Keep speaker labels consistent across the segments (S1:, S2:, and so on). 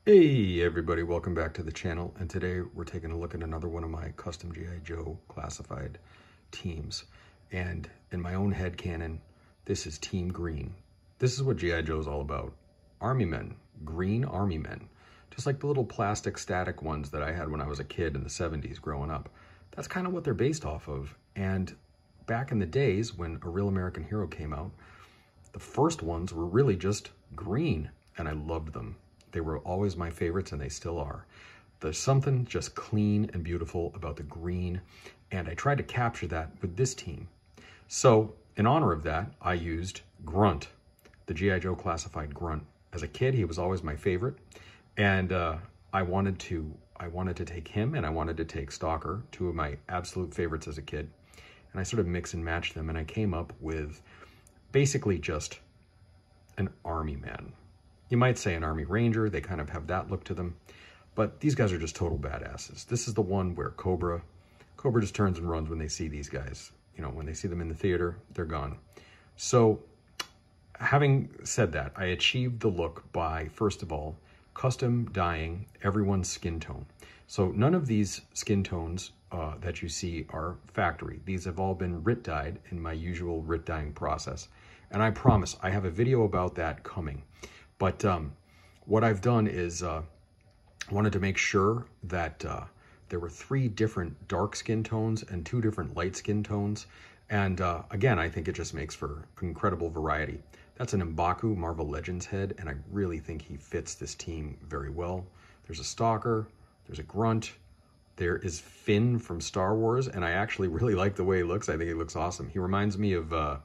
S1: Hey everybody, welcome back to the channel, and today we're taking a look at another one of my custom G.I. Joe classified teams. And in my own headcanon, this is Team Green. This is what G.I. Joe is all about. Army men, green army men. Just like the little plastic static ones that I had when I was a kid in the 70s growing up. That's kind of what they're based off of. And back in the days when A Real American Hero came out, the first ones were really just green, and I loved them. They were always my favorites, and they still are. There's something just clean and beautiful about the green, and I tried to capture that with this team. So in honor of that, I used Grunt, the G.I. Joe classified Grunt. As a kid, he was always my favorite, and I wanted to take him, and I wanted to take Stalker, two of my absolute favorites as a kid, and I sort of mix and match them, and I came up with basically just an army man. You might say an Army Ranger, they kind of have that look to them, but these guys are just total badasses. This is the one where Cobra just turns and runs when they see these guys. You know, when they see them in the theater, they're gone. So having said that, I achieved the look by, first of all, custom dyeing everyone's skin tone. So none of these skin tones that you see are factory. These have all been RIT dyed in my usual RIT dyeing process. And I promise, I have a video about that coming. But what I've done is wanted to make sure that there were 3 different dark skin tones and 2 different light skin tones. And again, I think it just makes for incredible variety. That's an M'Baku Marvel Legends head, and I really think he fits this team very well. There's a Stalker, there's a Grunt, there is Finn from Star Wars, and I actually really like the way he looks. I think he looks awesome. He reminds me of the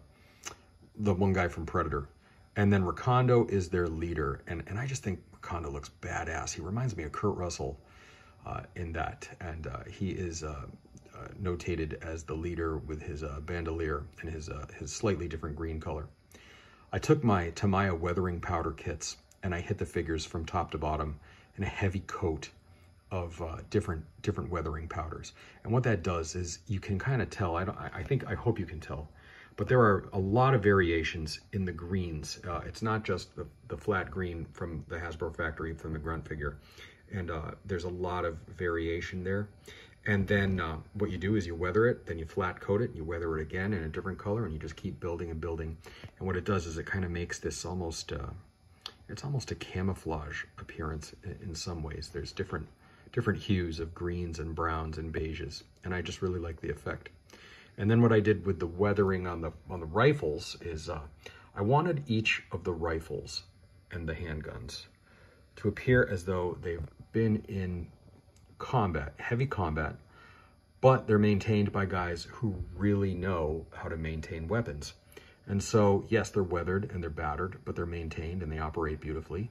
S1: one guy from Predator. And then Recondo is their leader, and I just think Recondo looks badass. He reminds me of Kurt Russell in that, and he is notated as the leader with his bandolier and his slightly different green color. I took my Tamiya weathering powder kits, and I hit the figures from top to bottom in a heavy coat of different weathering powders. And what that does is you can kind of tell, I hope you can tell, but there are a lot of variations in the greens. It's not just the flat green from the Hasbro factory from the Grunt figure. And there's a lot of variation there. And then what you do is you weather it, then you flat coat it, and you weather it again in a different color, and you just keep building and building. And what it does is it kind of makes this almost, it's almost a camouflage appearance in some ways. There's different hues of greens and browns and beiges, and I just really like the effect. And then what I did with the weathering on the rifles is I wanted each of the rifles and the handguns to appear as though they've been in combat, heavy combat, but they're maintained by guys who really know how to maintain weapons. And so, yes, they're weathered and they're battered, but they're maintained and they operate beautifully.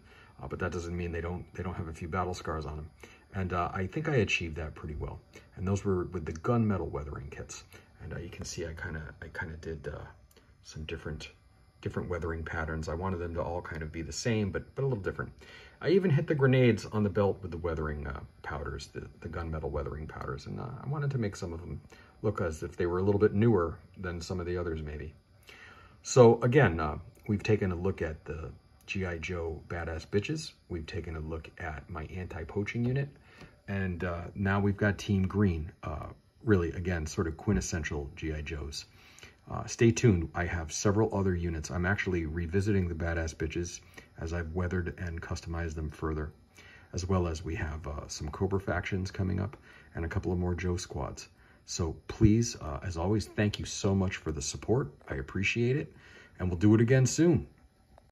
S1: But that doesn't mean they don't have a few battle scars on them. And I think I achieved that pretty well. And those were with the gunmetal weathering kits. And you can see I kind of did some different weathering patterns. I wanted them to all kind of be the same, but a little different. I even hit the grenades on the belt with the weathering powders, the gunmetal weathering powders, and I wanted to make some of them look as if they were a little bit newer than some of the others maybe. So again, we've taken a look at the G.I. Joe Badass Bitches. We've taken a look at my anti-poaching unit, and now we've got Team Green. Really, again, sort of quintessential G.I. Joes. Stay tuned. I have several other units. I'm actually revisiting the Badass Bitches as I've weathered and customized them further, as well as we have some Cobra factions coming up and a couple of more Joe squads. So please, as always, thank you so much for the support. I appreciate it, and we'll do it again soon.